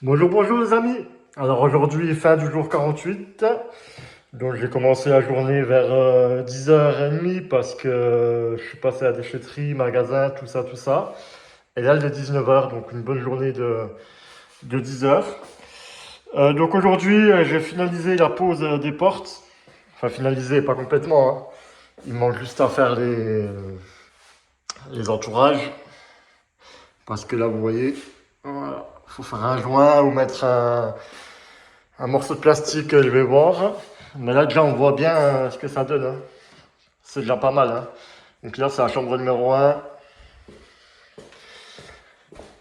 Bonjour, bonjour les amis. Alors aujourd'hui, fin du jour 48. Donc j'ai commencé la journée vers 10h30 parce que je suis passé à la déchetterie, magasin, tout ça, tout ça. Et là, il est 19h, donc une bonne journée de 10h. Donc aujourd'hui, j'ai finalisé la pose des portes. Enfin, finalisé, pas complètement, hein. Il manque juste à faire les entourages. Parce que là, vous voyez, voilà, faut faire un joint ou mettre un morceau de plastique, je vais voir. Mais là, déjà, on voit bien ce que ça donne, hein. C'est déjà pas mal, hein. Donc là, c'est la chambre numéro un.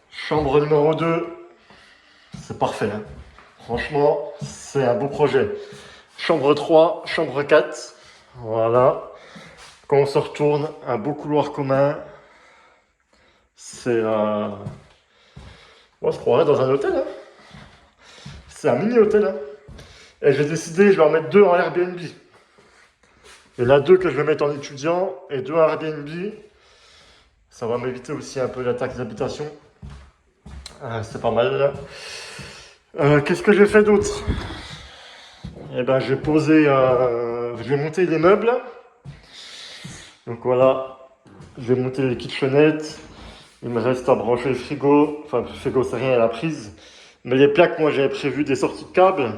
Chambre numéro 2, c'est parfait, hein. Franchement, c'est un beau projet. Chambre 3, chambre 4. Voilà. Quand on se retourne, un beau couloir commun. C'est... on se croirait dans un hôtel, hein. C'est un mini-hôtel, hein. Et j'ai décidé, je vais en mettre deux en Airbnb. Il y en a deux que je vais mettre en étudiant et deux en Airbnb. Ça va m'éviter aussi un peu la taxe d'habitation. C'est pas mal. Qu'est-ce que j'ai fait d'autre? Eh ben, j'ai posé, je vais monter les meubles. Donc voilà, je vais monter les kitchenettes. Il me reste à brancher le frigo. Enfin, le frigo, c'est rien à la prise. Mais les plaques, moi, j'avais prévu des sorties de câbles.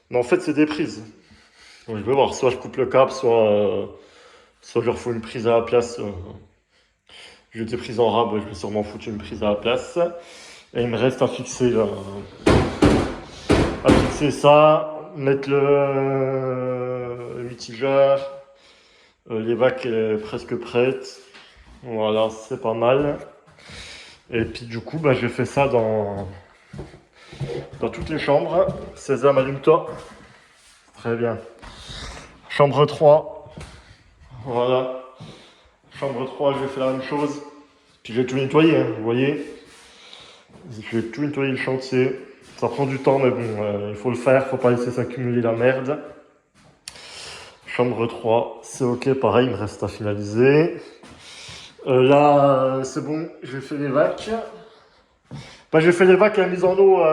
Mais en fait, c'est des prises. Donc, je vais voir, soit je coupe le câble, soit je leur fous une prise à la place. J'ai des prises en rab, je vais sûrement foutre une prise à la place. Et il me reste à fixer ça, mettre le mitigeur, les vacs est presque prête. Voilà, c'est pas mal. Et puis du coup, bah, j'ai fait ça dans toutes les chambres. Sésame, allume-toi. Très bien. Chambre 3. Voilà. Chambre 3, j'ai fait la même chose. Puis j'ai tout nettoyé, hein, vous voyez. J'ai tout nettoyé le chantier. Ça prend du temps, mais bon, il faut le faire, faut pas laisser s'accumuler la merde. Chambre 3, c'est ok, pareil, il me reste à finaliser. Là, c'est bon, j'ai fait les vacs. Bah, j'ai fait les vacs et la mise en eau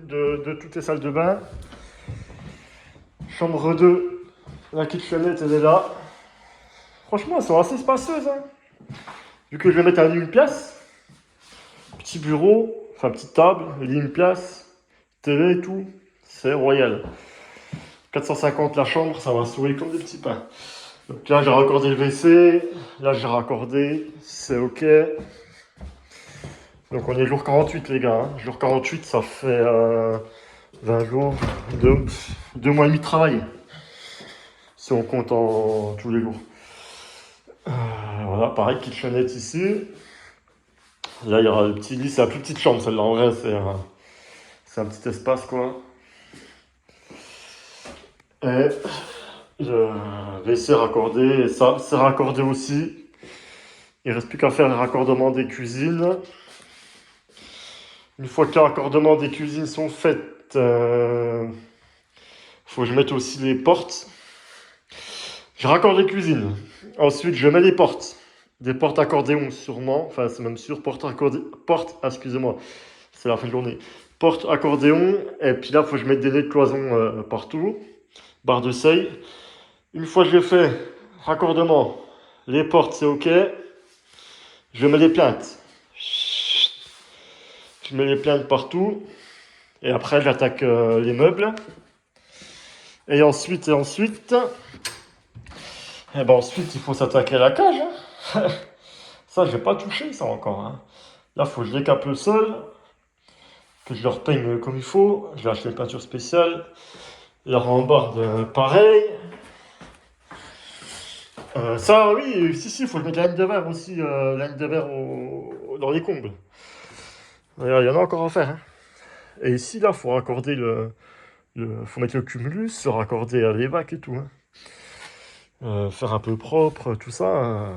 de toutes les salles de bain. Chambre 2, la kitchenette, elle est là. Franchement, elles sont assez spacieuses, hein. Vu que je vais mettre une pièce, petit bureau, enfin petite table, une place, télé et tout, c'est royal. 450 la chambre, ça va sourire comme des petits pains. Donc là, j'ai raccordé le WC, là, j'ai raccordé, c'est ok. Donc on est jour 48 les gars, hein. Jour 48 ça fait 20 jours, 2 mois et demi de travail. Si on compte en tous les jours. Voilà, pareil, kitchenette ici. Là il y aura le petit lit, c'est la plus petite chambre celle-là en vrai, c'est un petit espace quoi. Et le WC raccordé, et ça c'est raccordé aussi. Il reste plus qu'à faire le raccordement des cuisines. Une fois que les raccordements des cuisines sont faits, faut que je mette aussi les portes. Je raccorde les cuisines. Ensuite, je mets les portes. Des portes accordéon, sûrement. Enfin, c'est même sûr. Excusez-moi. C'est la fin de journée. Porte accordéon. Et puis là, il faut que je mette des nez de cloison partout. Barre de seuil. Une fois que j'ai fait raccordement, les portes, c'est OK. Je mets les plaintes. Je mets les plaintes partout. Et après, j'attaque les meubles. Et ensuite, ensuite, il faut s'attaquer à la cage, hein. Ça, je vais pas toucher ça encore, hein. Là, faut que je décape le sol, que je leur peigne comme il faut. Je vais acheter une peinture spéciale. La rambarde, pareil. Ça, oui, si, il faut que je mette la laine de verre aussi, la laine de verre dans les combles. Il y en a encore à faire, hein. Et ici, là, faut raccorder faut mettre le cumulus, raccorder les vacs et tout, hein. Faire un peu propre, tout ça.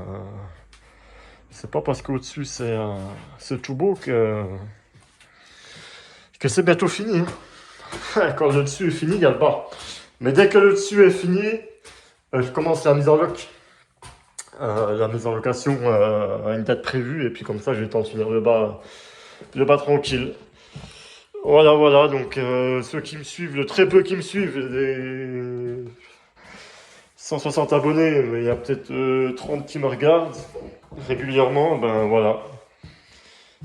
C'est pas parce qu'au-dessus c'est tout beau que c'est bientôt fini, hein. Quand le dessus est fini, il y a le bas. Mais dès que le dessus est fini, je commence la mise en loc. La mise en location à une date prévue, et puis comme ça, j'ai le temps de finir le bas tranquille. Voilà, voilà, donc ceux qui me suivent, le très peu qui me suivent, les 160 abonnés, mais il y a peut-être 30 qui me regardent régulièrement, ben voilà.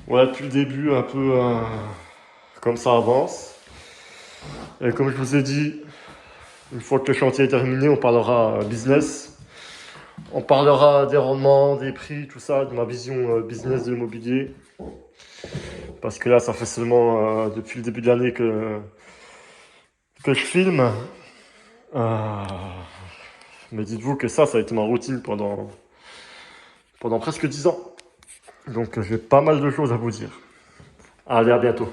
Voilà depuis le début un peu comme ça avance. Et comme je vous ai dit, une fois que le chantier est terminé, on parlera business. On parlera des rendements, des prix, tout ça, de ma vision business de l'immobilier. Parce que là, ça fait seulement depuis le début de l'année que je filme. Euh, mais dites-vous que ça a été ma routine pendant presque 10 ans. Donc j'ai pas mal de choses à vous dire. Allez, à bientôt.